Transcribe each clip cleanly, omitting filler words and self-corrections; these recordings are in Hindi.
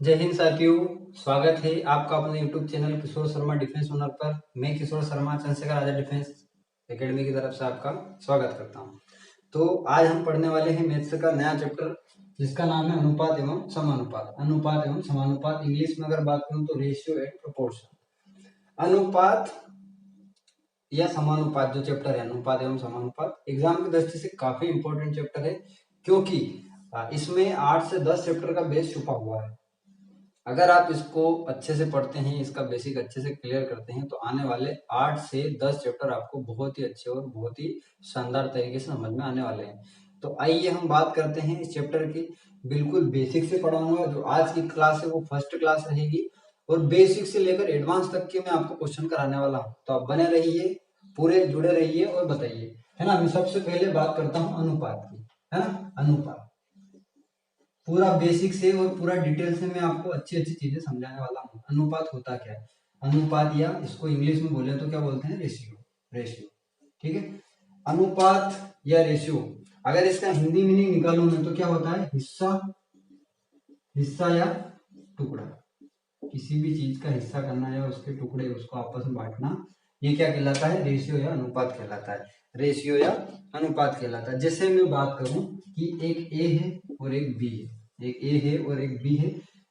जय हिंद साथियों। स्वागत है आपका अपने YouTube channel Kishore Sharma defence owner पर। मैं किशोर शर्मा चंद्रशेखर आजाद डिफेंस एकेडमी की तरफ से आपका स्वागत करता हूं। तो आज हम पढ़ने वाले हैं मैथ्स का नया चैप्टर जिसका नाम है अनुपात एवं समानुपात। अनुपात एवं समानुपात, इंग्लिश में अगर बात करूं तो रेशियो एंड प्रोपोर्शन। अनुपात या समानुपात जो चैप्टर है, अनुपात एवं समानुपात, एग्जाम की दृष्टि से काफी इंपॉर्टेंट चैप्टर है क्योंकि इसमें 8 से 10 चैप्टर का बेस छुपा हुआ है। अगर आप इसको अच्छे से पढ़ते हैं, इसका बेसिक अच्छे से क्लियर करते हैं, तो आने वाले 8 से 10 चैप्टर आपको बहुत ही अच्छे और बहुत ही शानदार तरीके से समझ में आने वाले हैं। तो आइए हम बात करते हैं इस चैप्टर की। बिल्कुल बेसिक से पढ़ाऊंगा। जो आज की क्लास है वो फर्स्ट क्लास रहेगी और बेसिक से लेकर एडवांस तक के मैं आपको क्वेश्चन कराने वाला हूँ। तो आप बने रहिए, पूरे जुड़े रहिए और बताइए, है ना। मैं सबसे पहले बात करता हूँ अनुपात की, है ना। अनुपात पूरा बेसिक से और पूरा डिटेल से मैं आपको अच्छी अच्छी चीजें समझाने वाला हूँ। अनुपात होता क्या है? अनुपात, या इसको इंग्लिश में बोले तो क्या बोलते हैं? रेशियो। रेशियो, ठीक है। अनुपात या रेशियो, अगर इसका हिंदी मीनिंग निकालूं मैं तो क्या होता है? हिस्सा, हिस्सा या टुकड़ा। किसी भी चीज का हिस्सा करना या उसके टुकड़े, उसको आपस में बांटना, ये क्या कहलाता है? रेशियो या अनुपात कहलाता है। रेशियो या अनुपात कहलाता है। जैसे मैं बात करूं कि एक ए है और एक बी है, एक ए है और एक बी है,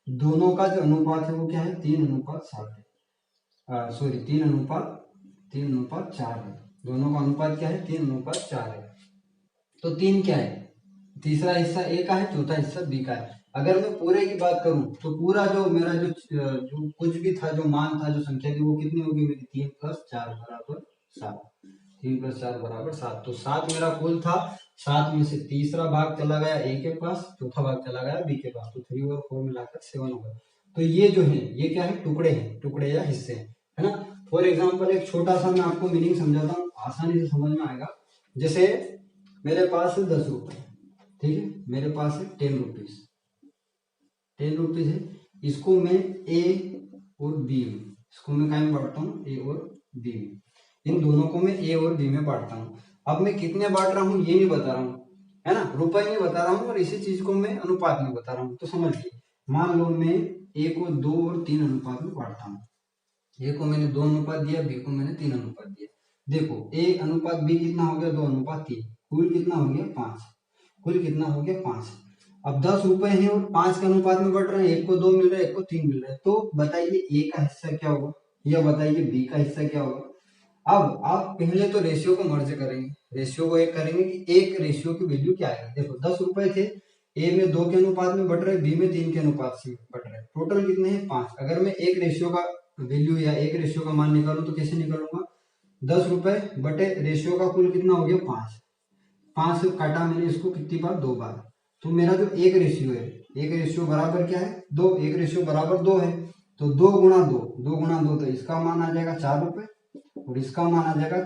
दोनों का जो अनुपात है वो क्या है? 3:7 है। सॉरी, 3:4 है। दोनों का अनुपात क्या है? 3:4 है। तो 3 क्या है? तीसरा हिस्सा ए का है, चौथा हिस्सा बी का है। अगर मैं पूरे की बात करूं तो पूरा जो मेरा जो कुछ भी था, जो मान था, जो संख्या थी, वो कितनी होगी मेरी? 3+4 बराबर 7। 3+4 बराबर 7। तो 7 मेरा कुल था। 7 में से तीसरा भाग चला गया ए के पास, चौथा भाग चला गया बी के पास, तो 3 और 4 मिलाकर 7 हो गया। तो ये जो है ये क्या है? टुकड़े हैं, टुकड़े या हिस्से हैं, है ना। फॉर एग्जाम्पल एक छोटा सा मैं आपको मीनिंग समझाता हूँ, आसानी से समझ में आएगा। जैसे मेरे पास है 10 रुपए, ठीक है। मेरे पास है 10 रुपीज, 10 रुपीज है। इसको मैं ए और बी में, इसको मैं क्या में बांटता हूँ? ए और बी में। इन दोनों को मैं ए और बी में बांटता हूँ। अब मैं कितने बांट रहा हूँ ये नहीं बता रहा हूँ, है ना। रुपए नहीं बता रहा हूँ और इसी चीज को मैं अनुपात में बता रहा हूँ। तो समझिए, मान लो मैं ए को 2 और 3 अनुपात में बांटता हूँ। ए को मैंने 2 अनुपात दिया, बी को मैंने 3 अनुपात दिया। देखो ए अनुपात बी कितना हो गया? 2:3। कुल कितना हो गया? 5। कुल कितना हो गया? 5। अब 10 रुपए हैं और 5 के अनुपात में बढ़ रहे हैं। एक को 2 मिल रहा है, एक को 3 मिल रहा है। तो बताइए ए का हिस्सा क्या होगा, या बताइए बी का हिस्सा क्या होगा। अब आप पहले तो रेशियो को मर्ज करेंगे, रेशियो को एक करेंगे कि एक रेशियो की वैल्यू क्या आएगी। देखो 10 रुपए थे, ए में 2 के अनुपात में बढ़ रहे, बी में 3 के अनुपात से बढ़ रहे, टोटल कितने हैं? 5। अगर मैं एक रेशियो का वैल्यू या एक रेशियो का मान निकालूं तो कैसे निकालूंगा? 10 रुपए बटे रेशियो का कुल कितना हो गया? 5। 5 से काटा मैंने इसको कितनी बार? 2 बार। तो मेरा जो एक रेशियो है, एक रेशियो बराबर क्या है? 2। एक रेशियो बराबर 2 है, तो 2 गुणा 2, 2 गुणा 2, तो इसका मान आ जाएगा 4 रुपए और इसका मान आ जाएगा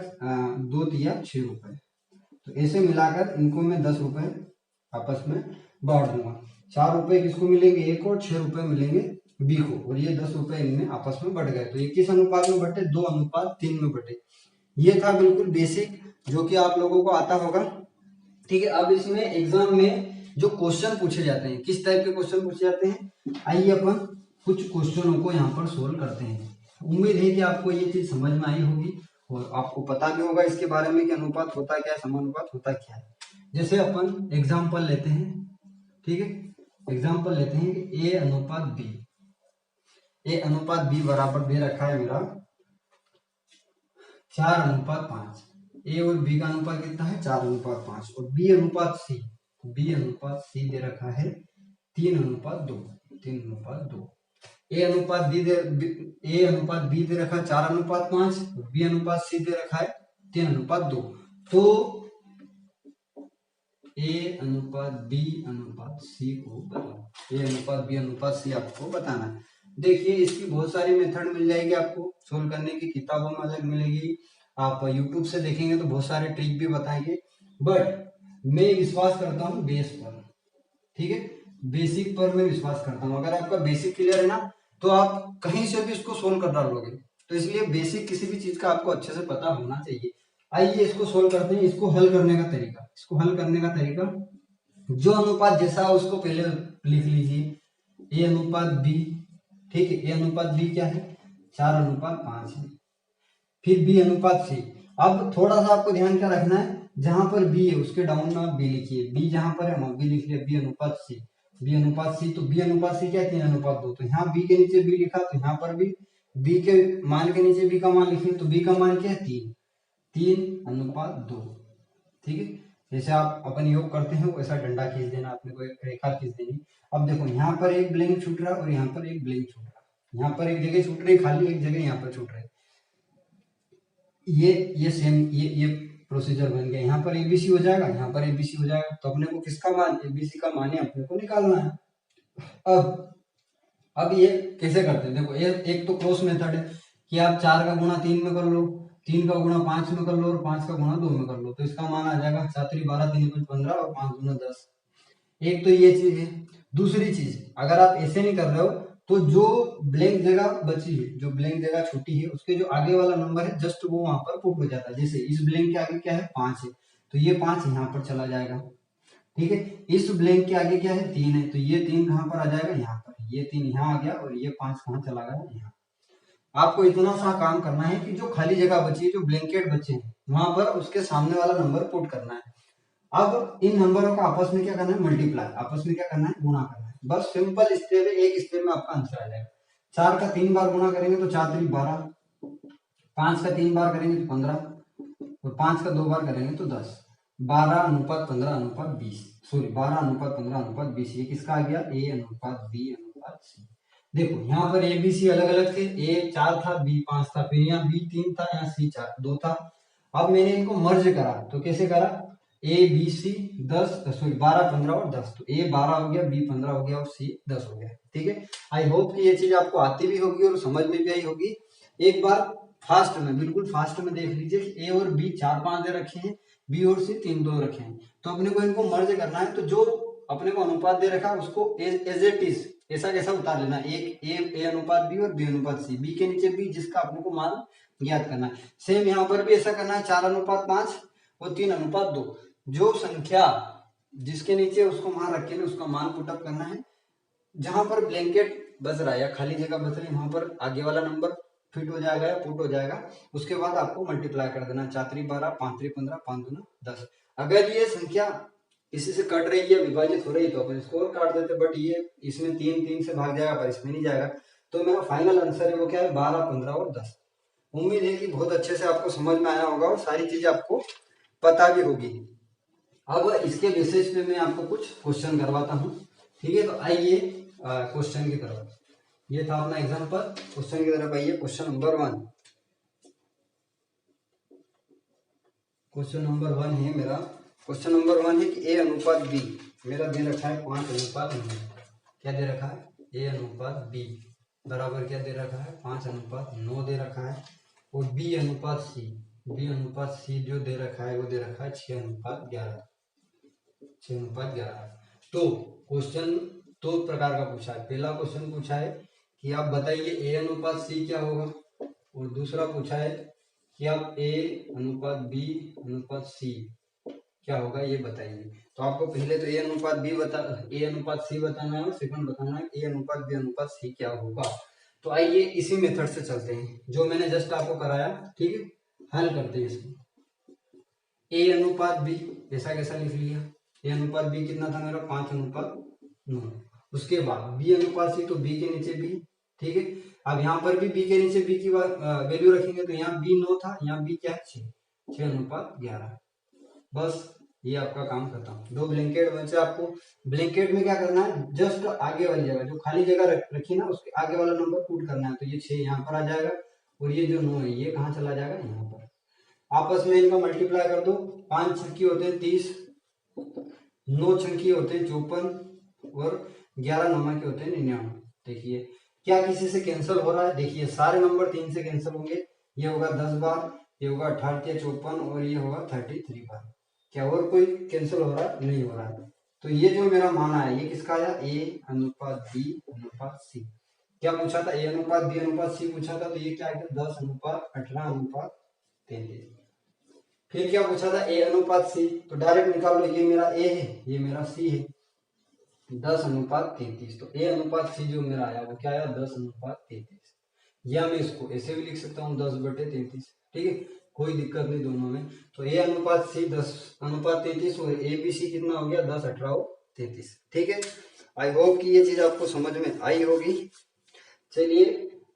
2×3=6 रुपए। तो ऐसे मिलाकर इनको मैं 10 रुपए आपस में बांट दूंगा। 4 रुपए किसको मिलेंगे? ए को, और 6 रुपए मिलेंगे बी को, और ये 10 रुपए इनमें आपस में बढ़ गए। तो ये किस अनुपात में बटे? 2:3 में बटे। ये था बिल्कुल बेसिक, जो कि आप लोगों को आता होगा, ठीक है। अब इसमें एग्जाम में जो क्वेश्चन पूछे जाते हैं, किस टाइप के क्वेश्चन पूछे जाते हैं, आइए अपन कुछ क्वेश्चनों को यहाँ पर सोल्व करते हैं। उम्मीद है कि आपको ये चीज समझ में आई होगी और आपको पता भी होगा इसके बारे में कि अनुपात होता क्या है, समानुपात होता क्या है। जैसे अपन एग्जाम्पल लेते हैं, ठीक है। एग्जाम्पल लेते हैं कि ए अनुपात बी, ए अनुपात बी बराबर दे रखा है मेरा 4:5। ए और बी का अनुपात कितना है? 4:5। और बी अनुपात सी, बी अनुपात सी दे रखा है 3:2, 3:2। ए अनुपात बी दे, ए अनुपात बी दे रखा है 4:5, बी अनुपात सी दे रखा है 3:2। तो ए अनुपात बी अनुपात सी को बताओ। ए अनुपात बी अनुपात सी आपको बताना है। देखिए इसकी बहुत सारी मेथड मिल जाएगी आपको सोल्व करने की, किताबों में अलग मिलेगी, आप यूट्यूब से देखेंगे तो बहुत सारे ट्रिक भी बताएंगे, बट मैं विश्वास करता हूँ बेस पर, ठीक है। बेसिक पर मैं विश्वास करता हूँ। अगर आपका बेसिक क्लियर है ना, तो आप कहीं से भी इसको सोल्व कर डालोगे। तो इसलिए बेसिक किसी भी चीज का आपको अच्छे से पता होना चाहिए। आइए इसको सोल्व करते हैं। इसको हल करने का तरीका, इसको हल करने का तरीका, जो अनुपात जैसा उसको पहले लिख लीजिए, ए अनुपात बी, ठीक है, ए अनुपात बी क्या है 4:5 है। फिर बी अनुपात सी। अब थोड़ा सा आपको ध्यान क्या रखना है, जहां पर बी है उसके डाउन में आप बी लिखिए, बी जहां पर है वहां बी लिख लिया, बी अनुपात सी, बी अनुपात सी। तो बी अनुपात सी क्या है 3:2, तो यहाँ बी के नीचे बी लिखा, तो यहाँ पर भी बी के मान के नीचे बी का मान लिखिए, तो बी का मान क्या है 3:2, ठीक है। जैसे आप अपन योग करते हैं वैसा डंडा खींच देना, अपने को एक रेखा खींच देनी। अब देखो यहाँ पर एक ब्लैंक छूट रहा है और यहाँ पर एक ब्लैंक छूट रहा है, यहाँ पर एक जगह छूट रही खाली, एक जगह यहाँ पर छूट रही। ये सेम ये प्रोसीजर बन गया, यहाँ पर एबीसी हो जाएगा, यहाँ पर एबीसी हो जाएगा। तो अपने को किसका मान, एबीसी का मान अपने को निकालना है। अब ये कैसे करते हैं, देखो एक तो क्रॉस मेथड है कि आप 4 का गुणा 3 में कर लो, 3 का गुणा 5 में कर लो और 5 का गुणा 2 में कर लो, तो इसका मान आ जाएगा 4×3 12, 3×5 15 और 5×2 10। एक तो ये चीज है। दूसरी चीज, अगर आप ऐसे नहीं कर रहे हो तो जो ब्लैंक जगह बची है, जो ब्लैंक जगह छुट्टी है, उसके जो आगे वाला नंबर है जस्ट वो वहां पर पुट हो जाता है। जैसे इस ब्लैंक के आगे क्या है 5 है, तो ये 5 यहाँ पर चला जाएगा, ठीक है। इस ब्लैंक के आगे क्या है 3 है, तो ये 3 कहाँ पर आ जाएगा यहाँ पर, ये 3 यहाँ आ गया और ये 5 कहाँ चला गया यहाँ। आपको इतना सा काम करना है कि जो खाली जगह बची है, जो ब्लैंकेट बचे हैं, वहां पर उसके सामने वाला नंबर पुट करना है। अब इन नंबरों का आपस में क्या करना है, मल्टीप्लाई, आपस में क्या करना है, गुणा करना है। बस सिंपल स्टेप है, एक स्टेप में आपका आंसर आ जाएगा। 4 का 3 बार गुणा करेंगे तो 4×3 12, 5 का 3 बार करेंगे तो 15 और 5 का 2 बार करेंगे तो 10। 12:15:20, सॉरी 12:15:20, ये किसका आ गया, ए अनुपात बी अनुपात सी। देखो यहाँ पर ए बी सी अलग अलग थे, ए 4 था, बी 5 था, फिर यहाँ बी 3 था, यहाँ सी 2 था। अब मैंने इनको मर्ज करा, तो कैसे करा, ए बी सी 10, सॉरी 12 15 और 10, तो ए 12 हो गया, बी 15 हो गया और सी 10 हो गया, ठीक है। आई होप कि ये चीज आपको आती भी होगी और समझ में भी आई होगी। एक बार फास्ट में, बिल्कुल फास्ट में देख लीजिए कि ए और बी 4 5 दे रखे हैं, बी और सी 3 2 रखे हैं, तो अपने को इनको मर्ज करना है। तो जो अपने को अनुपात दे रखा है उसको एज इट इज ऐसा कैसा उतार लेना, एक ए अनुपात बी और बी अनुपात सी, बी के नीचे बी जिसका अपने को मान ज्ञात करना है। सेम यहाँ पर भी ऐसा करना है, 4:5 और 3:2, जो संख्या जिसके नीचे उसको वहां रख के उसका मान पुटअप करना है। जहां पर ब्लैंकेट बच रहा है या खाली जगह बच रही है वहां पर आगे वाला नंबर फिट हो जाएगा या पुट हो जाएगा। उसके बाद आपको मल्टीप्लाई कर देना, 4×3 12, 5×3 15, 5×2 10। अगर ये संख्या इसी से कट रही है, विभाजित हो रही है, तो अपन इसको और काट देते, बट ये इसमें 3 3 से भाग जाएगा पर इसमें नहीं जाएगा। तो मेरा फाइनल आंसर है वो क्या है, 12 15 और 10। उम्मीद है कि बहुत अच्छे से आपको समझ में आया होगा और सारी चीजें आपको पता भी होगी। अब इसके बेसिस पे मैं आपको कुछ क्वेश्चन करवाता हूँ, ठीक है। तो आइए क्वेश्चन की तरफ, ये था अपना एग्जांपल, क्वेश्चन की तरफ आइए। क्वेश्चन नंबर 1, क्वेश्चन नंबर 1 है मेरा, क्वेश्चन नंबर 1 है कि ए अनुपात बी मेरा दे रखा है 5:9। क्या दे रखा है, ए अनुपात बी बराबर क्या दे रखा है 5:9 दे रखा है, और बी अनुपात सी, बी अनुपात सी जो दे रखा है वो दे रखा है 6:11, 6:11। तो क्वेश्चन दो प्रकार का पूछा है। पहला क्वेश्चन पूछा है कि आप बताइए ए अनुपात सी क्या होगा, और दूसरा पूछा है कि आप ए अनुपात बी अनुपात सी क्या होगा ये बताइए। तो आपको पहले तो ए अनुपात सी बताना है और सेकंड बताना है ए अनुपात बी अनुपात सी क्या होगा। तो आइए इसी मेथड से चलते हैं जो मैंने जस्ट आपको कराया, ठीक है। हल करते हैं इसको। ए अनुपात बी ऐसा कैसा लिख लिया, ए अनुपात बी कितना था मेरा 5:9। उसके बाद बी अनुपात सी, तो बी के नीचे बी, ठीक है। अब यहाँ पर भी बी के नीचे बी की वैल्यू रखेंगे, तो यहाँ बी 9 था, यहाँ बी क्या है 6:11। बस ये आपका काम खत्म। दो ब्लैंकेट बचे आपको। ब्लैंकेट में क्या करना है, जस्ट आगे वाली जगह जो खाली जगह रखी ना उसके आगे वाला नंबर पुट करना है। तो ये 6 यहाँ पर आ जाएगा और ये जो 9 है ये कहाँ चला जाएगा, यहाँ पर। आपस में इनका मल्टीप्लाई कर दो, 5 छक्की होते हैं 30, 9 छक्की होते हैं 54 और 11 नमक के होते हैं 99। देखिए क्या किसी से कैंसिल हो रहा है, देखिए सारे नंबर 3 से कैंसिल होंगे। ये होगा 10 बार, ये होगा 58 54 और ये होगा 33 बार। क्या और कोई कैंसिल हो रहा है, नहीं हो रहा है। तो ये जो मेरा माना है ये किसका आया, ए अनुपात बी अनुपात सी। क्या पूछा था, ए अनुपात बी अनुपात सी पूछा था, तो ये क्या है 10:18:33। फिर क्या पूछा था, ए अनुपात सी, तो डायरेक्ट निकाल लो, ये मेरा ए है ये मेरा सी है, 10:33। तो ए अनुपात सी जो मेरा आया वो क्या आया, 10:33। या मैं इसको ऐसे भी लिख सकता हूँ 10/33। ठीक है, कोई दिक्कत नहीं दोनों में। तो ए अनुपात सी 10:33 और ए बी सी कितना हो गया, 10, 18 और 33। ठीक है, आई होप कि ये चीज आपको समझ में आई होगी। चलिए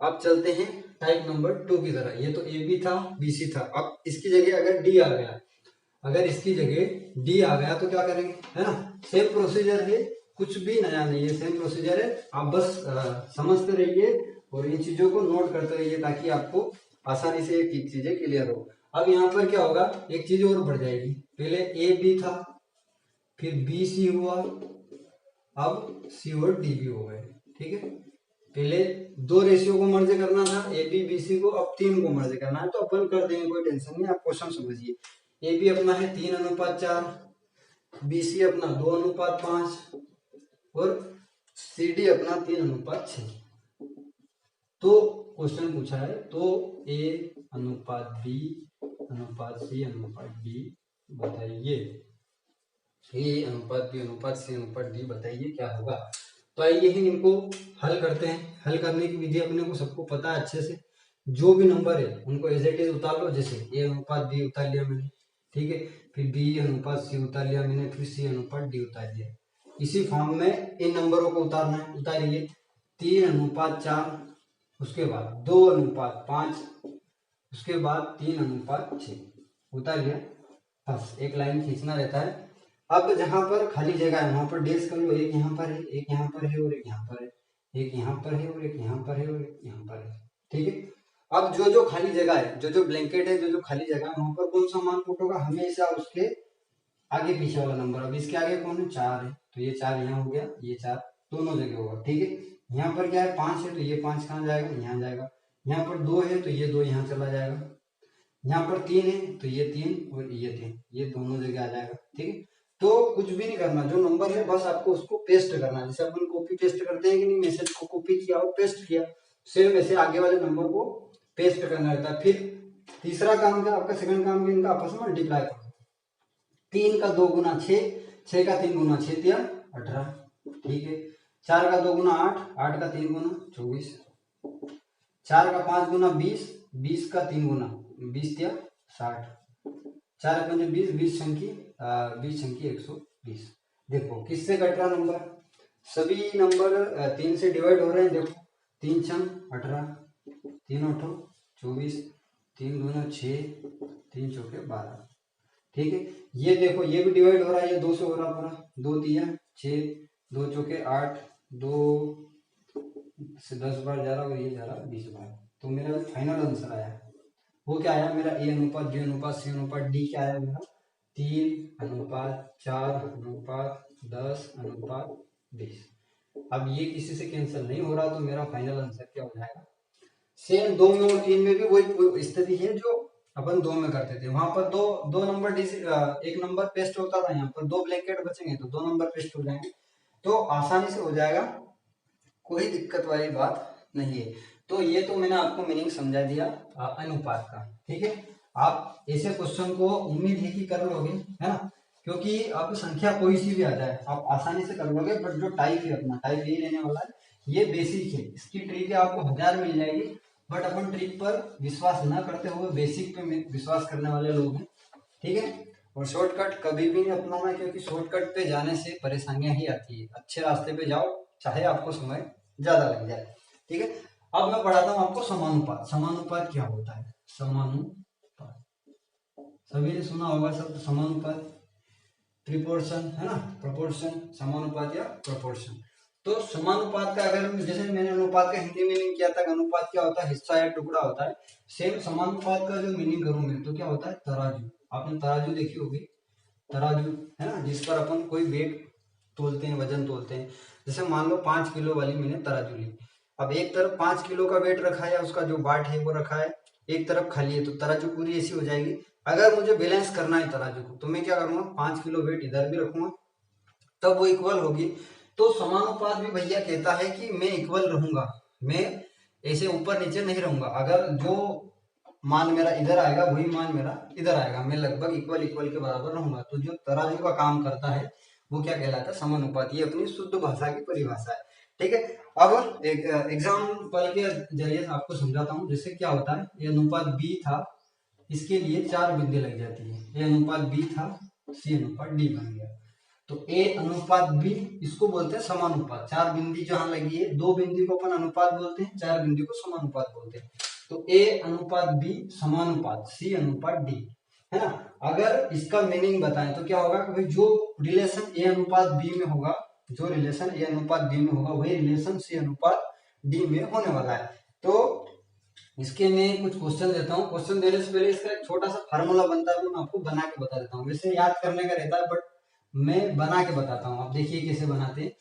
अब चलते हैं टाइप नंबर 2 की तरह। ये तो ए बी था, बी सी था। अब इसकी जगह अगर डी आ गया, अगर इसकी जगह डी आ गया तो क्या करेंगे, है ना। सेम प्रोसीजर है, कुछ भी नया नहीं है, सेम प्रोसीजर है। आप बस समझते रहिए और इन चीजों को नोट करते रहिए ताकि आपको आसानी से ये चीजें क्लियर हो। अब यहाँ पर क्या होगा, एक चीज और बढ़ जाएगी। पहले ए बी था, फिर बी सी हुआ, अब सी और डी भी हो गए। ठीक है, पहले 2 रेशियो को मर्ज करना था ए बी बी सी को, अब 3 को मर्ज करना है। तो अपन कर देंगे, कोई टेंशन नहीं। आप क्वेश्चन समझिए। ए बी अपना है 3:4, बी सी अपना 2:5 और सी डी अपना 3:6। तो क्वेश्चन पूछा है, तो ए अनुपात बी अनुपात सी अनुपात डी बताइए। ए अनुपात बी अनुपात सी अनुपात डी बताइए क्या होगा। तो आइए ही इनको हल करते हैं। हल करने की विधि अपने को सबको पता है अच्छे से। जो भी नंबर है उनको एज इट इज उतार लो। जैसे ए अनुपात बी उतार लिया मैंने, ठीक है, फिर बी अनुपात सी उतार लिया मैंने, फिर सी अनुपात डी उतार लिया। इसी फॉर्म में इन नंबरों को उतारना है। उतारिए 3:4, उसके बाद 2:5, उसके बाद 3:6। उतार लिया, बस एक लाइन खींचना रहता है। अब जहां पर खाली जगह है वहां पर डेश कर लो। एक यहाँ पर है, एक यहाँ पर है और एक यहाँ पर है, एक यहाँ पर है और एक यहाँ पर है और एक यहाँ पर है। ठीक है, अब जो जो खाली जगह है, जो जो ब्लैंकेट है, जो जो खाली जगह है, वहां पर कौन सा मान पुट होगा, हमेशा उसके आगे पीछे वाला नंबर। अब इसके आगे कौन है, 4 है, तो ये 4 यहाँ हो गया, ये 4 दोनों जगह होगा। ठीक है, यहाँ पर क्या है, 5 है, तो ये 5 कहाँ जाएगा, यहाँ जाएगा। यहाँ पर 2 है तो ये 2 यहाँ चला जाएगा। यहाँ पर 3 है तो ये 3 और ये 3, ये दोनों जगह आ जाएगा। ठीक है, तो कुछ भी नहीं करना, जो नंबर है बस आपको उसको पेस्ट करना है। जैसे अपन कॉपी पेस्ट करते हैं कि नहीं, मैसेज को कॉपी किया और पेस्ट किया, सेम वैसे आगे वाले नंबर को पेस्ट करना रहता है। फिर तीसरा काम क्या आपका, सेकंड काम क्या, इनका आपस में मल्टीप्लाई करो। 3 का 2 गुना 6, 6 का 3 गुना 6 तिया 18। ठीक है, 4 का 2 गुना 8, 8 का 3 गुना 24, 4 का 5 गुना 20, 20 का 3 गुना 20 तिया 60, 4 पंजे 20, 20 छंकी 120। देखो किससे कट रहा नंबर, सभी नंबर 3 से डिवाइड हो रहे हैं। देखो 3 छंग 18, 3 8 24, 3 दूना 6, 3 चौके 12। ठीक है, ये देखो ये भी डिवाइड हो रहा है, ये 2 से हो रहा पूरा, 2 तिया 6, 2 चौके 8, 2 से 10 बार जा रहा और ये जा रहा 20 बार। तो मेरा फाइनल आंसर आया वो क्या आया, मेरा ए अनुपात बी अनुपात सी अनुपात डी क्या आया मेरा, 3:4:10:20। अब ये किसी से कैंसिल नहीं हो रहा, तो मेरा फाइनल आंसर क्या हो जाएगा, सेम 2 में और 3 में भी वही स्थिति है जो अपन 2 में करते थे। वहां पर दो नंबर एक नंबर पेस्ट होता था, यहाँ पर 2 ब्लैंकेट बचेंगे तो 2 नंबर पेस्ट हो जाएंगे, तो आसानी से हो जाएगा, कोई दिक्कत वाली बात नहीं है। तो ये तो मैंने आपको मीनिंग समझा दिया अनुपात का। ठीक है, आप ऐसे क्वेश्चन को उम्मीद है कि कर लोगे, है ना, क्योंकि अब संख्या कोई सी भी आ जाए आप आसानी से कर लोगे। बट जो टाइप है अपना, टाइप यही रहने वाला है, ये बेसिक है, इसकी ट्रिक है आपको 1000 मिल जाएगी। बट अपन ट्रिक पर विश्वास न करते हुए बेसिक पे विश्वास करने वाले लोग हैं। ठीक है, और शॉर्टकट कभी भी नहीं अपनाना, क्योंकि शॉर्टकट पे जाने से परेशानियां ही आती है। अच्छे रास्ते पे जाओ, चाहे आपको समय ज्यादा लग जाए। ठीक है, अब मैं पढ़ाता हूँ आपको समानुपात। समानुपात क्या होता है, समानुपात सभी ने सुना होगा सब, समानुपात प्रिपोर्शन है ना, प्रोपोर्शन, समानुपात या प्रोपोर्शन। तो समानुपात का अगर जैसे मैंने अनुपात का हिंदी मीनिंग किया था, अनुपात क्या होता है, हिस्सा या टुकड़ा होता है। सेम समानुपात का जो मीनिंग करूं मैं, तो क्या होता है, तराजू। आपने तराजू देखी होगी, तराजू है ना, जिस पर अपन कोई वेट तोलते हैं, वजन तोलते हैं। जैसे मान लो 5 किलो वाली मैंने तराजू ली, अब एक तरफ 5 किलो का वेट रखा है, उसका जो बाट है वो रखा है, एक तरफ खाली है, तो तराजू पूरी ऐसी हो जाएगी। अगर मुझे बैलेंस करना है तराजू को, तो मैं क्या करूंगा, 5 किलो वेट इधर भी रखूंगा, तब वो इक्वल होगी। तो समानुपात भी भैया कहता है कि मैं इक्वल रहूंगा, मैं ऐसे ऊपर नीचे नहीं रहूंगा। अगर जो मान मेरा इधर आएगा वही मान मेरा इधर आएगा, मैं लगभग इक्वल इक्वल के बराबर रहूंगा। तो जो तराजू का काम करता है वो क्या कहलाता है, समानुपात। ये अपनी शुद्ध भाषा की परिभाषा है। ठीक है, अब एक एग्जाम्पल के जरिए आपको समझाता हूँ। जैसे क्या होता है, ये अनुपात बी था, इसके लिए 4 बिंदी लग जाती है। ए अनुपात बी था, सी अनुपात डी बन गया। तो ए अनुपात बी, इसको बोलते हैं समानुपात। 4 बिंदी जहां लगी है, 2 बिंदी को अपन अनुपात बोलते हैं, 4 बिंदी को समानुपात बोलते हैं। तो ए अनुपात बी समानुपात सी अनुपात डी, है ना। अगर इसका मीनिंग बताएं तो क्या होगा कि जो रिलेशन ए अनुपात बी में होगा, जो रिलेशन ए अनुपात बी में होगा, वही रिलेशन सी अनुपात डी में होने वाला है। तो इसके मैं कुछ क्वेश्चन देता हूँ। क्वेश्चन देने से पहले इसका एक छोटा सा फार्मूला बनता है, वो मैं आपको बना के बता देता हूँ। वैसे याद करने का रहता है, बट मैं बना के बताता हूँ। आप देखिए कैसे बनाते हैं।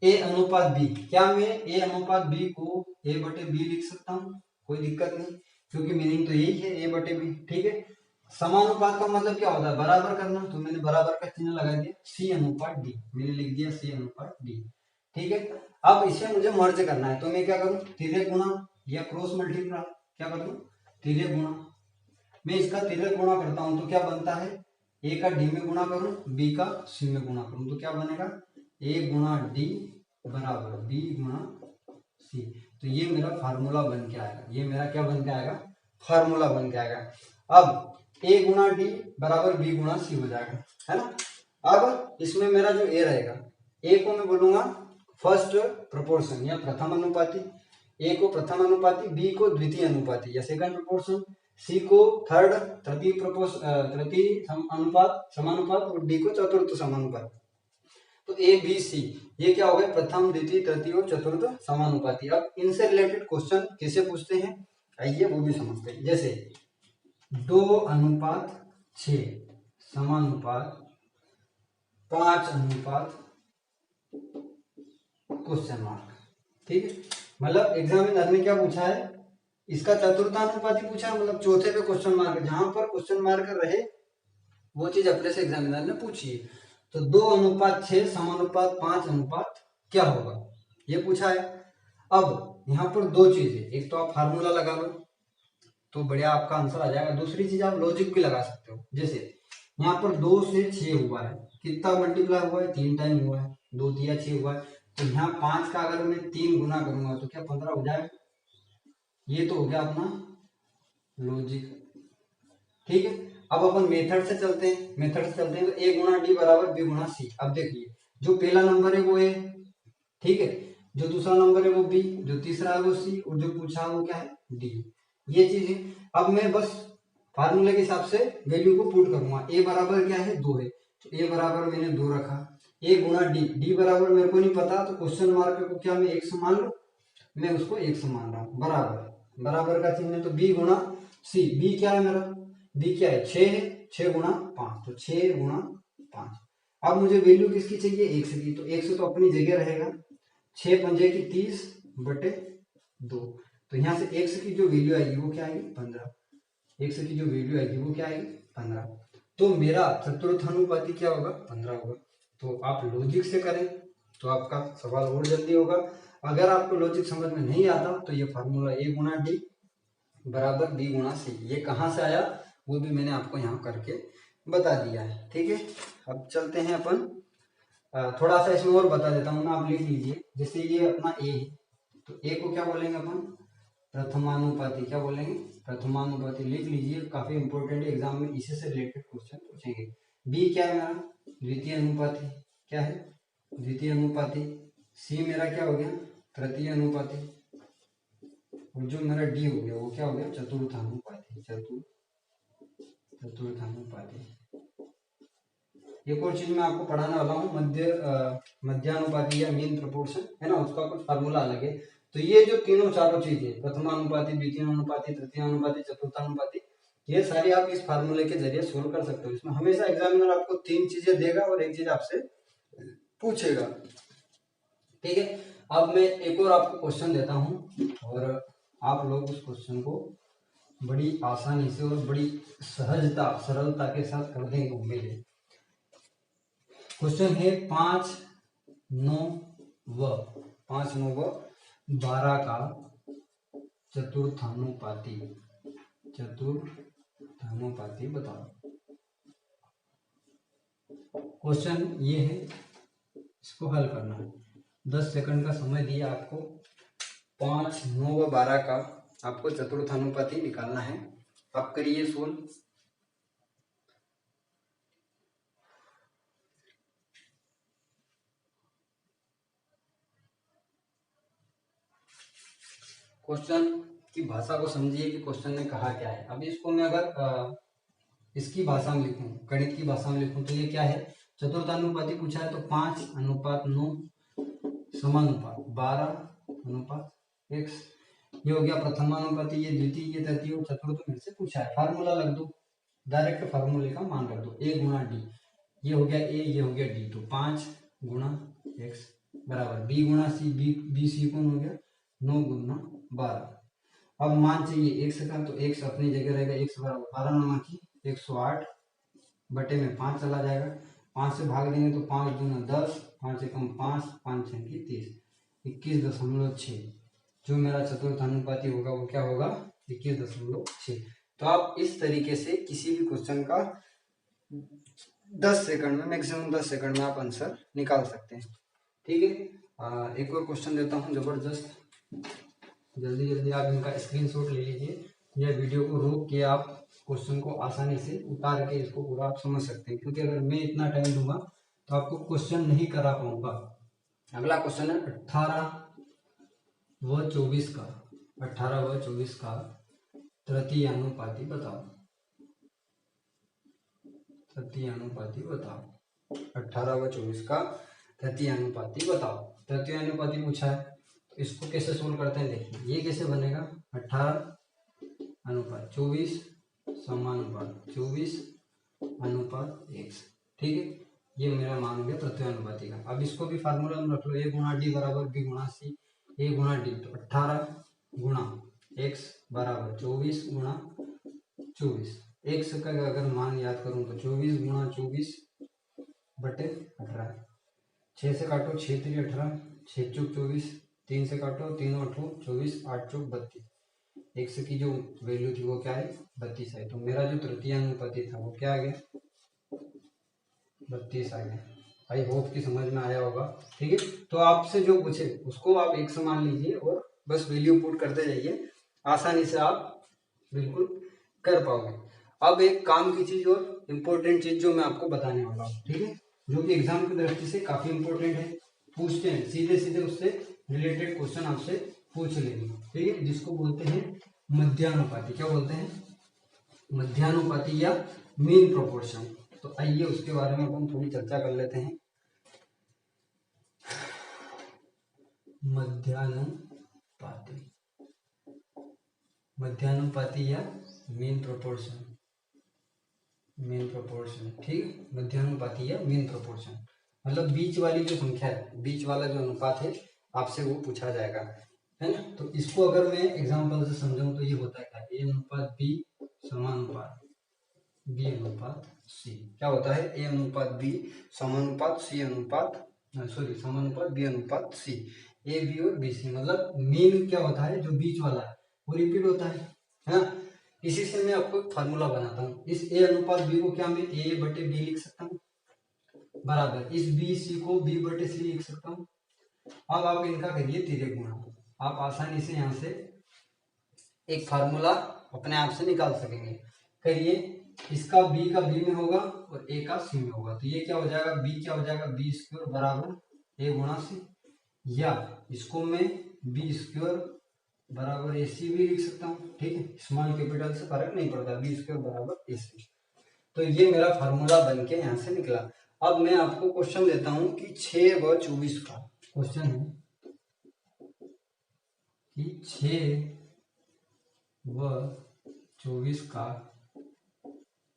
ए अनुपात बी, क्या मैं ए अनुपात बी को ए बटे बी लिख सकता हूँ? कोई दिक्कत नहीं, क्योंकि मीनिंग तो यही है, ए बटे बी। ठीक है, समानुपात का मतलब क्या होता है, बराबर करना। तो मैंने बराबर का चिन्ह लगा दिया, सी अनुपात डी, मैंने लिख दिया सी अनुपात डी। ठीक है, अब इसे मुझे मर्ज करना है, तो मैं क्या करूं, तिर्यक गुणा या क्रॉस मल्टीप्लाई, क्या कर दूं, तिर्यक गुणा। मैं इसका तिर्यक गुणा करता हूं तो क्या बनता है, ए का डी में गुणा करूं, बी का सी में गुणा करूं, तो क्या बनेगा, ए गुणा डी बराबर बी गुणा सी। तो ये मेरा फार्मूला बन के आएगा, ये मेरा क्या बन के आएगा, फार्मूला बन के आएगा। अब ए गुणा डी बराबर बी गुणा सी हो जाएगा, है ना। अब इसमें मेरा जो ए रहेगा, ए को मैं बोलूंगा फर्स्ट प्रोपोर्शन या प्रथम अनुपाती, ए को प्रथम अनुपाती, बी को द्वितीय अनुपाती या सेकंड प्रोपोर्शन, सी को थर्ड तृतीय अनुपात समानुपात और डी को चतुर्थ समानुपात। तो ए बी सी ये क्या हो गए, प्रथम द्वितीय तृतीय और चतुर्थ समानुपाती। अब इनसे रिलेटेड क्वेश्चन कैसे पूछते हैं, आइए वो भी समझते हैं। जैसे 2:6 समानुपात 5:, क्वेश्चन मार्क। ठीक है, मतलब एग्जामिनर ने क्या पूछा है, इसका चतुर्थानुपाती पूछा है, मतलब चौथे पे क्वेश्चन मार्क, जहां पर क्वेश्चन मार्क रहे वो चीज अपने से एग्जामिनर ने पूछी है। तो 2:6 समानुपात 5:, क्या होगा, ये पूछा है। अब यहाँ पर दो चीजें, एक तो आप फार्मूला लगा लो तो बढ़िया आपका आंसर आ जाएगा, दूसरी चीज आप लॉजिक भी लगा सकते हो। जैसे यहाँ पर 2 से 6 हुआ है, कितना मल्टीप्लाई हुआ है, 3 टाइम हुआ है, 2 दिया 6 हुआ है। तो यहाँ 5 का अगर मैं 3 गुना करूंगा तो क्या 15 हो जाएगा। ये तो हो गया अपना लॉजिक। ठीक है, अब अपन मेथड से चलते हैं, तो ए गुणा डी बराबर बी गुणा सी। अब देखिए, जो पहला नंबर है वो ए, ठीक है, जो दूसरा नंबर है वो बी, जो तीसरा है वो सी, और जो पूछा वो क्या है, डी। ये चीज है। अब मैं बस फार्मूले के हिसाब से वैल्यू को पुट करूंगा। ए बराबर क्या है, 2 है, तो ए बराबर मैंने 2 रखा। ए गुणा डी, डी बराबर मेरे को नहीं पता, तो क्वेश्चन मार्क को क्या मैं 1 मान लूं, मैं उसको 1 मान रहा हूं, बराबर, बराबर का चिन्ह है। तो बी गुणा सी, बी क्या है मेरा, बी क्या है, 6 है, 6 गुणा 5, तो 6 गुणा 5। अब मुझे वैल्यू किसकी चाहिए, एक्स की, तो एक्स तो अपनी जगह रहेगा, 6 पंजे की 30 बटे 2। तो यहाँ से एक्स की जो वैल्यू आएगी वो क्या आएगी, 15। एक्स की जो वैल्यू आएगी वो क्या आएगी, 15। तो मेरा चतुर्थानुपाती क्या होगा, 15 होगा। तो आप लॉजिक से करें तो आपका सवाल और जल्दी होगा। अगर आपको लॉजिक समझ में नहीं आता तो ये फार्मूला ए गुणा डी बराबर बी गुणा सी, ये कहाँ से आया वो भी मैंने आपको यहाँ करके बता दिया है। ठीक है, अब चलते हैं अपन, थोड़ा सा इसमें और बता देता हूँ ना, आप लिख लीजिए। जैसे ये अपना ए है, तो ए को क्या बोलेंगे अपन, प्रथमानुपाती, क्या बोलेंगे, प्रथमानुपाती, लिख लीजिए, काफी इंपॉर्टेंट है, एग्जाम में इसी से रिलेटेड क्वेश्चन पूछेंगे। बी क्या है मेरा, द्वितीय अनुपाती, क्या है, द्वितीय अनुपाती। सी मेरा क्या हो गया, तृतीय अनुपाती, और जो मेरा डी हो गया वो क्या हो गया, चतुर्थानुपाती, चतुर्थानुपाती। एक और चीज मैं आपको पढ़ाने वाला हूँ, मध्यानुपाती या मीन प्रोपोर्शन, है ना, उसका कुछ फार्मूला अलग है। तो ये जो तीनों चारों चीजें, प्रथमानुपाती, द्वितीयानुपाती, तृतीयानुपाती, चतुर्थानुपाती, ये सारी आप इस फार्मूले के जरिए सोल्व कर सकते हो। इसमें हमेशा एग्जामिनर आपको 3 चीजें देगा और एक चीज आपसे पूछेगा। ठीक है, अब मैं एक और आपको क्वेश्चन देता हूँ और आप लोग उस क्वेश्चन को बड़ी आसानी से और बड़ी सहजता सरलता के साथ कर देंगे, उम्मीद है। क्वेश्चन है 5, 9 व 12 का चतुर्थानुपाती बताओ। क्वेश्चन ये है इसको हल करना है। 10 सेकंड का समय दिया आपको। 5, 9 व 12 का आपको चतुर्थानुपाती निकालना है। आप करिए सोल्व। क्वेश्चन की भाषा को समझिए कि क्वेश्चन ने कहा क्या है। अभी इसको मैं अगर इसकी भाषा में लिखूं, गणित की भाषा में लिखूं, तो ये क्या है, चतुर्थानुपाती पूछा है तो 5:9 समानुपात 12:x। ये हो गया प्रथमानुपाती, ये द्वितीय, ये तृतीय और चतुर्थ में से पूछा है। फार्मूला लग दो, डायरेक्ट फार्मूले का मान रख दो, a गुणा डी। ये हो गया a, ये हो गया d, तो 5 गुणा x बराबर b गुणा c, b c कौन हो गया 9 गुना 12। अब मान चाहिए x का, तो x अपनी जगह रहेगा, x बराबर 12 नमा की 108 बटे में 5 चला जाएगा। 5 से भाग देंगे तो 5 दूना 10, 5 एकम 5, 5 छः की 30, 21.6। जो मेरा चतुर्थानुपाती होगा वो क्या होगा 21.6। तो आप इस तरीके से किसी भी क्वेश्चन का 10 सेकंड में, मैक्सिमम 10 सेकंड में आप आंसर निकाल सकते हैं। ठीक है, एक और क्वेश्चन देता हूँ जबरदस्त। जल्दी जल्दी आप इनका स्क्रीनशॉट ले लीजिए, या वीडियो को रोक के आप क्वेश्चन को आसानी से उतार के इसको पूरा आप समझ सकते हैं, क्योंकि अगर मैं इतना टाइम दूंगा तो आपको क्वेश्चन नहीं करा पाऊंगा। अगला क्वेश्चन है 18 व 24 का, 18 व 24 का तृतीय अनुपाती बताओ। तृतीय अनुपाती बताओ, 18 व 24 का तृतीय अनुपाती बताओ। तृतीय अनुपाती पूछा है तो इसको कैसे सोल्व करते हैं, देखिए ये कैसे बनेगा, 18:24 समानुपात 24 अनुपात x। ठीक है, ये मेरा मान हो गया तृतीय अनुपाती का। अब इसको भी फार्मूला में रख लो, a गुणा डी बराबर b गुणा c, a गुणा डी, तो 18 गुणा x बराबर 24 गुणा 24। x का अगर मान याद करूं तो 24 गुणा 24 बटे 18। 6 से काटो 6 3 18, 6 चौक 24, 3 से काटो 3 8 24, 8 चौक 32। x की जो वैल्यू थी वो क्या है 32 है। तो मेरा जो तृतीय अनुपाती था वो क्या आ गया 32 आ गया। आई होप कि समझ में आया होगा। ठीक है, तो आपसे जो पूछे उसको आप एक समान लीजिए और बस वैल्यू पुट करते जाइए, आसानी से आप बिल्कुल कर पाओगे। अब एक काम की चीज और इम्पोर्टेंट चीज जो मैं आपको बताने वाला हूँ, ठीक है, जो कि एग्जाम की दृष्टि से काफी इंपॉर्टेंट है, पूछते हैं सीधे सीधे उससे रिलेटेड क्वेश्चन आपसे पूछ लेंगे। ठीक है, जिसको बोलते हैं मध्यानुपाती। क्या बोलते हैं, मध्यानुपाती या मीन प्रोपोर्शन। तो आइए उसके बारे में हम थोड़ी चर्चा कर लेते हैं। मध्यानुपाती, मध्यानुपाती या मीन प्रोपोर्शन, मीन प्रोपोर्शन। ठीक, मध्यानुपाती या मीन प्रोपोर्शन मतलब बीच वाली जो संख्या है, बीच वाला जो अनुपात है, आपसे वो पूछा जाएगा, है ना। तो इसको अगर मैं एग्जांपल से समझाऊं तो ये होता है क्या, ए अनुपात बी समानुपात बी अनुपात सी। क्या होता है, ए अनुपात बी समानुपात सी अनुपात, सॉरी समानुपात बी अनुपात सी। ए बी और बी सी मतलब मीन क्या होता है, जो बीच वाला है वो रिपीट होता है ना। इसी से मैं आपको एक फार्मूला बनाता हूँ। इस ए अनुपात बी को क्या मैं ए बटे बी लिख सकता हूँ, बराबर इस बी सी को बी बटे सी लिख सकता हूँ। अब आप इनका करिए तिर्यक गुणा, आप आसानी से यहाँ से एक फार्मूला अपने आप से निकाल सकेंगे। करिए, इसका b का b में होगा और a का c में होगा, तो ये क्या हो जाएगा, b क्या हो जाएगा बी स्क्वायर बराबर a गुणा सी, या इसको मैं बी स्क्वायर बराबर ए सी भी लिख सकता हूँ। ठीक है, स्मॉल कैपिटल से फर्क नहीं पड़ता, बी स्क्वायर बराबर ए सी। तो ये मेरा फार्मूला बन के यहाँ से निकला। अब मैं आपको क्वेश्चन देता हूँ कि 6 व 24 का क्वेश्चन है कि 6 व 24 का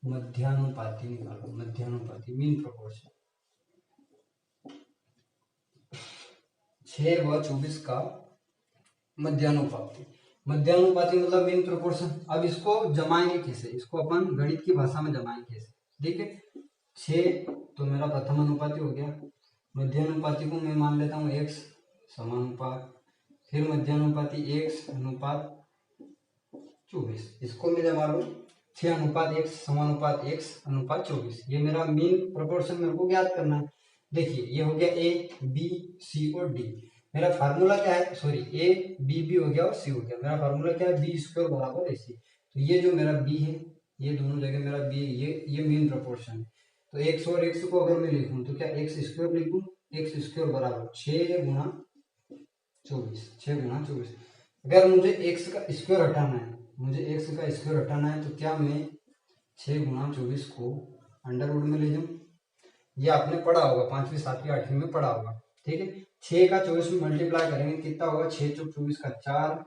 मध्यानुपाती निकालो, मध्यानुपाती मीन प्रोपोर्शन। 6 व 24 का मध्यानुपाती, मध्यानुपाती मतलब मीन प्रोपोर्शन। अब इसको जमाएंगे कैसे, इसको अपन गणित की भाषा में जमाएंगे कैसे, ठीक है। 6 तो मेरा प्रथम अनुपाती हो गया, मध्यानुपाती को मैं मान लेता हूँ x समानुपात, फिर मध्यानुपाती x अनुपात 24, इसको मैं जमा लूँ 6 अनुपात x समानुपात x अनुपात 24। ये मेरा मीन प्रोपोर्शन मेरे को ज्ञात करना है। देखिए ये हो गया ए बी सी और डी। मेरा फार्मूला क्या है, सॉरी ए बी भी हो गया और सी हो गया। मेरा फार्मूला क्या है, बी स्क्वायर बराबर ए सी। तो ये जो मेरा बी है, ये दोनों जगह मेरा बी, ये मीन प्रपोर्शन है। तो एक्स और एक्स को अगर मैं लिखूं तो क्या एक्स स्क्वायर लिखूं, एक्स स्क्वायर बराबर 6 गुणा 24, 6 गुणा 24। अगर मुझे एक्स का स्क्वायर हटाना है, मुझे एक्स का स्क्वायर हटाना है, तो क्या मैं 6 गुणा 24 को अंडर रूट में ले जाऊं? ये आपने पढ़ा होगा, 5वीं 7वीं 8वीं में पढ़ा होगा, ठीक है। 6 का 24 में मल्टीप्लाई करेंगे कितना होगा, 6 चौक 24 का 4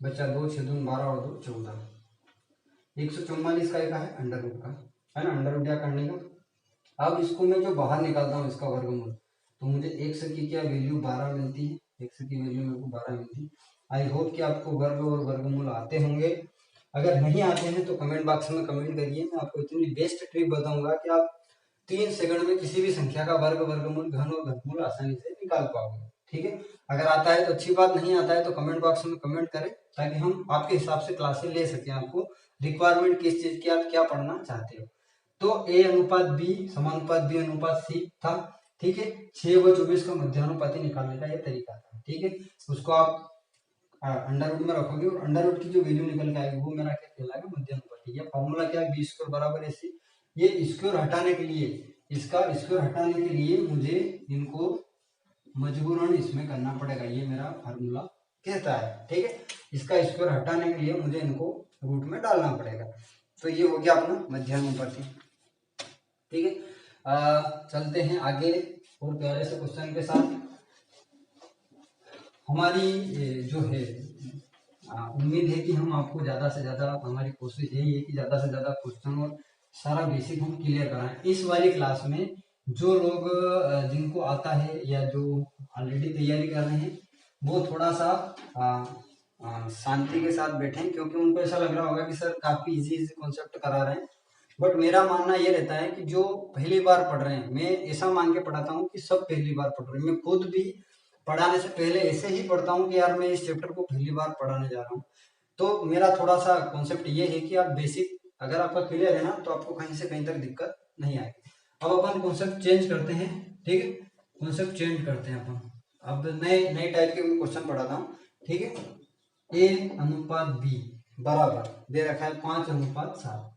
बचा 2, 6 दूनी 12 और 2 14। 144 का एक है अंडर रूट का, है ना, अंडर रूट या करने का। अब इसको मैं जो बाहर निकालता हूँ इसका वर्गमूल, तो मुझे एक्स की क्या वैल्यू 12 मिलती है, एक्स की वैल्यू मेरे को 12 मिलती है। आई होप कि आपको वर्ग और वर्गमूल आते होंगे। अगर नहीं आते हैं तो कमेंट बॉक्स में कमेंट करिए। मैं आपको इतनी बेस्ट ट्रिक बताऊंगा कि आप 3 सेकंड में किसी भी संख्या का वर्ग, वर्गमूल, घन और घनमूल आसानी से निकाल पाओगे, ठीक है। अगर आता है तो अच्छी बात, नहीं आता है तो कमेंट बॉक्स में कमेंट करें, ताकि हम आपके हिसाब से क्लासेस ले सकें। आपको रिक्वायरमेंट किस चीज की, आप क्या पढ़ना चाहते हो। तो ए अनुपात बी समानुपात बी अनुपात सी था, ठीक है। 6 व 24 का मध्यानुपाती निकालने का यह तरीका था, ठीक है। उसको आप अंडर रूट में रखोगे और अंडर रूट की जो वैल्यू निकल के आएगी वो मेरा क्या कहलाएगा, मध्यानुपाती। ये फॉर्मूला क्या है, बी स्क्वायर बराबर ए सी। ये स्क्वायर हटाने के लिए, इसका स्क्वायर हटाने के लिए मुझे इनको मजबूरन इसमें करना पड़ेगा, ये मेरा फार्मूला कहता है, ठीक है। इसका स्क्वायर हटाने के लिए मुझे इनको रूट में डालना पड़ेगा। तो ये हो गया अपना मध्यानुपाती, ठीक है। चलते हैं आगे और प्यारे से क्वेश्चन के साथ। हमारी जो है उम्मीद है कि हम आपको ज़्यादा से ज़्यादा, हमारी कोशिश यही है कि ज़्यादा से ज़्यादा क्वेश्चन और सारा बेसिक हम क्लियर कराएं। इस वाली क्लास में जो लोग जिनको आता है या जो ऑलरेडी तैयारी कर रहे हैं, वो थोड़ा सा शांति के साथ बैठें, क्योंकि उनको ऐसा लग रहा होगा कि सर काफ़ी इजी कॉन्सेप्ट करा रहे हैं। बट मेरा मानना ये रहता है कि जो पहली बार पढ़ रहे हैं, मैं ऐसा मान के पढ़ाता हूँ कि सब पहली बार पढ़ रहे हैं। मैं खुद भी पढ़ाने से पहले ऐसे ही पढ़ता हूँ कि यार मैं इस चैप्टर को पहली बार पढ़ाने जा रहा हूँ। तो मेरा थोड़ा सा कॉन्सेप्ट ये है कि आप बेसिक अगर आपका क्लियर है ना, तो आपको कहीं से कहीं तक दिक्कत नहीं आएगी। अब अपन कॉन्सेप्ट चेंज करते हैं, ठीक है। कॉन्सेप्ट चेंज करते हैं अपन, अब नए नए टाइप के क्वेश्चन पढ़ाता हूँ, ठीक है। ए अनुपात बी बराबर दे रखा है 5 अनुपात 7।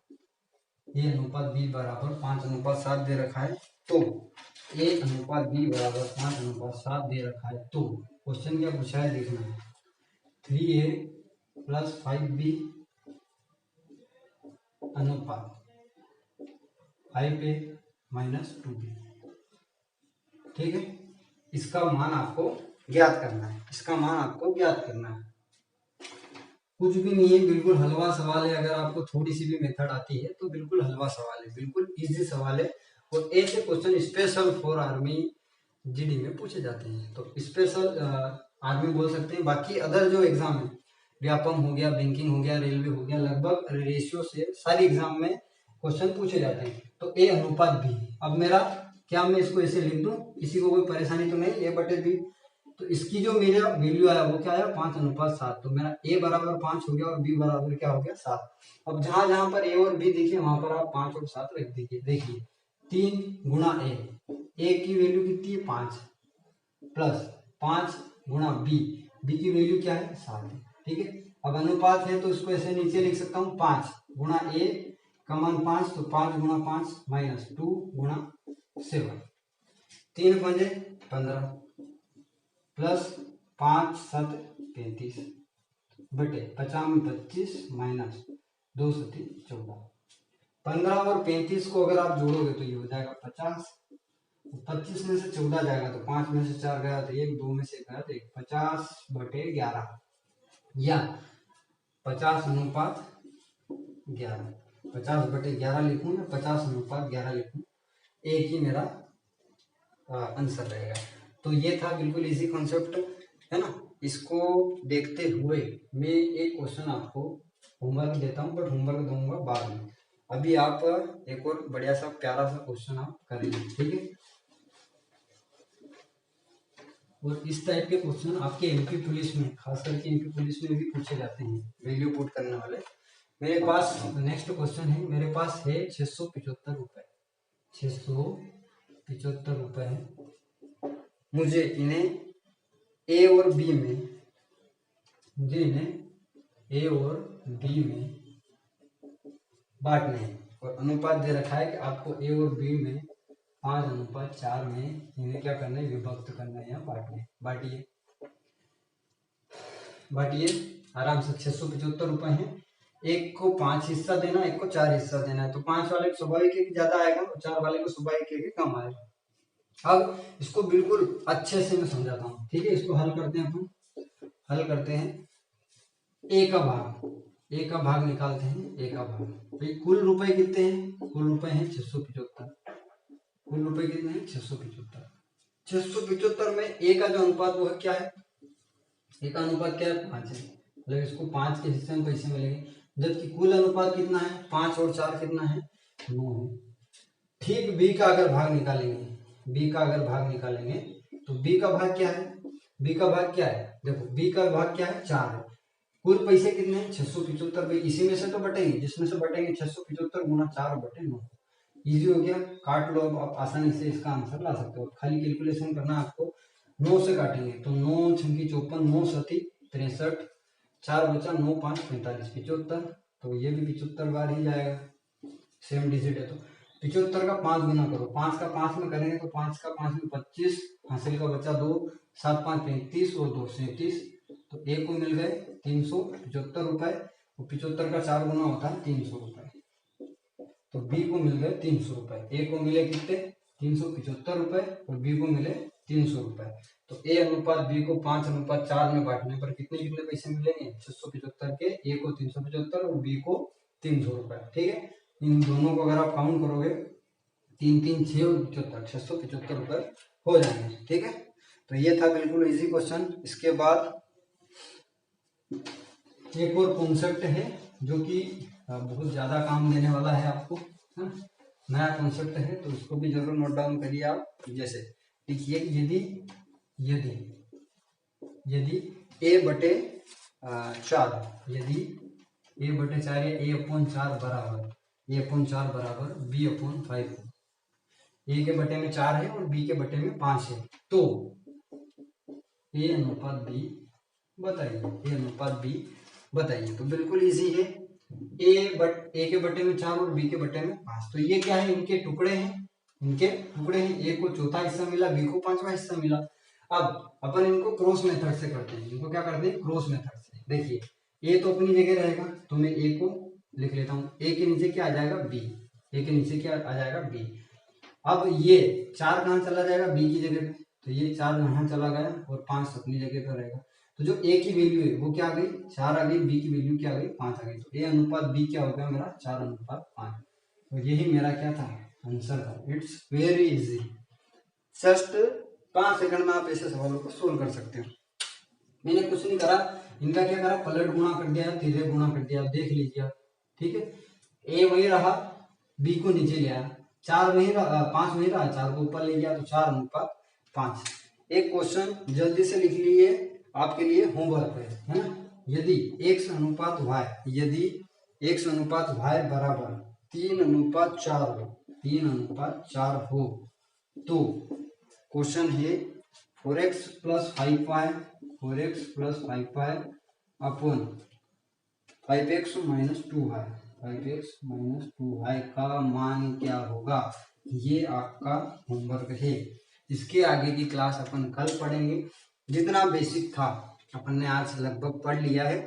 ए अनुपात बी बराबर 5 अनुपात 7 दे रखा है। तो ए अनुपात बी बराबर 5 अनुपात 7 दे रखा है, तो क्वेश्चन क्या पूछा है देखना है। 3a प्लस 5b अनुपात 5a माइनस 2b, ठीक है। इसका मान आपको ज्ञात करना है, इसका मान आपको ज्ञात करना है। कुछ भी नहीं है, बिल्कुल हलवा सवाल है। अगर आपको थोड़ी सी भी मेथड आती है तो बिल्कुल हलवा सवाल है, बिल्कुल इजी सवाल है। और ऐसे question special for army GD में पूछे जाते हैं। तो स्पेशल आर्मी बोल सकते हैं। बाकी अदर जो एग्जाम है, व्यापम हो गया, बैंकिंग हो गया, रेलवे हो गया, लगभग रेशियो से सारी एग्जाम में क्वेश्चन पूछे जाते हैं। तो ए अनुपात बी, अब मेरा क्या मैं इसको ऐसे लिख दूं, किसी को कोई परेशानी तो नहीं, ए बटे बी। तो इसकी जो मेरा वैल्यू आया वो क्या आया, 5 अनुपात 7। तो मेरा ए बराबर 5 हो गया और बी बराबर क्या हो गया 7। अब जहां जहां पर ए और बी दिखे वहां पर आप 5 और 7 रख दीजिए। देखिए 3 गुणा ए की वैल्यू कितनी है 5, प्लस 5 गुणा बी की वैल्यू क्या है 7, ठीक है। अब अनुपात है तो इसको ऐसे नीचे लिख सकता हूँ, 5 गुणा ए का मान 5, तो 5 गुणा 5 माइनस 2 गुणा 7, 3 पंजे 15 प्लस 5 7 35 बटे 50 में 25 माइनस 2 7 14। 15 और 35 को अगर आप जोड़ोगे तो ये हो जाएगा 50। 25 में से 14 जाएगा तो 5 में से 4 गया तो 1, 2 में से 1 गया तो 1, 50 बटे 11 या 50 अनुपात 11, 50 बटे 11 लिखूं या 50 अनुपात 11 लिखूं, एक ही मेरा आंसर रहेगा। तो ये था बिल्कुल इजी कॉन्सेप्ट, है ना। इसको देखते हुए मैं एक क्वेश्चन आपको होमवर्क देता हूँ, बट होमवर्क दूंगा बाद में। अभी आप एक और बढ़िया सा प्यारा सा क्वेश्चन आप करेंगे, ठीक है। और इस टाइप के क्वेश्चन आपके एमपी पुलिस में, खास करके एमपी पुलिस में भी पूछे जाते हैं, वैल्यू पुट करने वाले। मेरे पास नेक्स्ट क्वेश्चन है, मेरे पास है 675 रुपए, 675 ₹75 है। मुझे इन्हें ए और बी में बांटने हैं और अनुपात दे रखा है कि आपको ए और बी में 5:4 में इन्हें क्या करना है, विभक्त करना है या बांटिए आराम से। ₹675 है। एक को 5 हिस्सा देना, एक को 4 हिस्सा देना है, तो 5 वाले को स्वाभाविक है कि ज्यादा आएगा और 4 वाले को स्वाभाविक है कि कम आएगा। अब इसको बिल्कुल अच्छे से मैं समझाता हूँ, ठीक है। इसको हल करते हैं ए का भाग निकालते हैं। ए का भाग भाई कुल रुपए कितने हैं, कुल रुपए हैं 675। कुल रुपए कितने हैं 675 में ए का जो अनुपात वो है क्या है, ए का अनुपात क्या है 5 है, मतलब इसको 5 के हिस्से में पैसे मिलेंगे। जबकि कुल अनुपात कितना है 5 और 4 कितना है 9 है। ठीक बी का अगर भाग निकालेंगे तो बी का भाग क्या है, देखो बी का भाग क्या है 4 है। कुल पैसे कितने हैं 675 भाई, इसी में से तो बटेंगे, जिसमें से बटेंगे 675 गुना 4 बटे 9। इजी हो गया, काट लो। अब आप आसानी से इसका आंसर ला सकते हो। खाली कैलकुलेशन करना है आपको। 9 से काटेंगे तो 9 छंकी 54, 9 सती 63, 4 बचा 9 5 45 75, तो ये भी 75 बार ही जाएगा, सेम डिजिट है। तो 75 का 5 गुना करो, 5 का 5 में करेंगे तो 5 का 5 में 25, हासिल का बचा 2, 7 5 35 और 2 37, तो ए को मिल गए 375 रुपए और 75 का 4 गुना होता है 300 रुपए, तो बी को मिल गए 300 रुपए। ए को मिले कितने 375 रुपए और बी को मिले 300 रुपए। तो ए अनुपात बी को 5:4 में बांटने पर कितने पैसे मिलेंगे 675 के, ए को 375 और बी को 300 रुपए, ठीक है। इन दोनों को अगर आप काउंट करोगे 3 3 6 और 75, 675 रुपए हो जाएंगे, ठीक है। तो ये था बिल्कुल इजी क्वेश्चन। इसके बाद एक और कॉन्सेप्ट है जो कि बहुत ज्यादा काम देने वाला है आपको, है ना? नया कॉन्सेप्ट है तो इसको भी जरूर नोट डाउन करिए आप। जैसे देखिए यदि a बटे 4, यदि a बटे 4 या a/4 बराबर b/5 हो, a के बटे में 4 है और b के बटे में 5 है, तो a अनुपात b बताइए। तो बिल्कुल इजी है। ए के बटे में 4 और बी के बटे में 5, तो ये क्या है, इनके टुकड़े हैं। ए को चौथा हिस्सा मिला, बी को 5वां हिस्सा मिला। अब अपन इनको क्रॉस मेथड से करते हैं। इनको क्या करते हैं क्रॉस मेथड से। देखिए ए तो अपनी जगह रहेगा, तो मैं ए को लिख लेता हूँ। ए के नीचे क्या आ जाएगा बी। अब ये 4 कहाँ चला जाएगा बी की जगह पे, तो ये 4 यहाँ चला गया और 5 अपनी जगह पर रहेगा। तो जो ए की वैल्यू है वो क्या आ गई 4 आ गई, बी की वैल्यू क्या आ गई 5 आ गई। तो ए अनुपात बी क्या हो गया मेरा 4:5। तो यही मेरा क्या था आंसर था। It's very easy, just 5 second में आप ऐसे सवालों को सोल्व कर सकते हो। मैंने कुछ नहीं करा, इनका क्या करा पलट गुणा कर दिया, सीधे गुणा कर दिया, देख लीजिए आप, ठीक है। ए वही रहा, बी को नीचे ले आया, 4 वही रहा, 5 वही रहा, 4 को ऊपर ले गया, तो 4:5। एक क्वेश्चन जल्दी से लिख लीजिए, आपके लिए होमवर्क है ना। यदि x अनुपात y बराबर 3:4 हो, तो क्वेश्चन है 4x + 5y अपन 5x - 2y का मान क्या होगा। ये आपका होमवर्क है। इसके आगे की क्लास अपन कल पढ़ेंगे। जितना बेसिक था अपन ने आज लगभग पढ़ लिया है।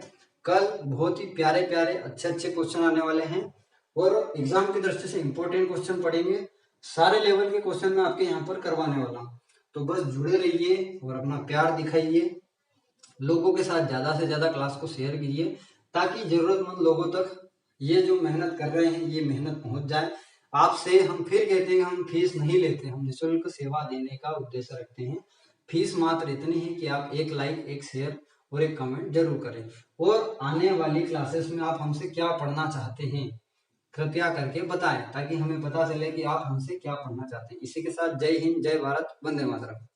कल बहुत ही प्यारे अच्छे क्वेश्चन आने वाले हैं और एग्जाम की दृष्टि से इंपॉर्टेंट क्वेश्चन पढ़ेंगे। सारे लेवल के क्वेश्चन मैं आपके यहाँ पर करवाने वाला हूँ, तो बस जुड़े रहिए और अपना प्यार दिखाइए। लोगों के साथ ज्यादा से ज्यादा क्लास को शेयर कीजिए, ताकि जरूरतमंद लोगों तक ये जो मेहनत कर रहे हैं ये मेहनत पहुंच जाए। आपसे हम फिर कहते हैं हम फीस नहीं लेते, हम निःशुल्क सेवा देने का उद्देश्य रखते हैं। फीस मात्र इतनी है कि आप एक लाइक, एक शेयर और एक कमेंट जरूर करें। और आने वाली क्लासेस में आप हमसे क्या पढ़ना चाहते हैं कृपया करके बताएं, ताकि हमें पता चले कि आप हमसे क्या पढ़ना चाहते हैं। इसी के साथ जय हिंद, जय भारत, वंदे मातरम।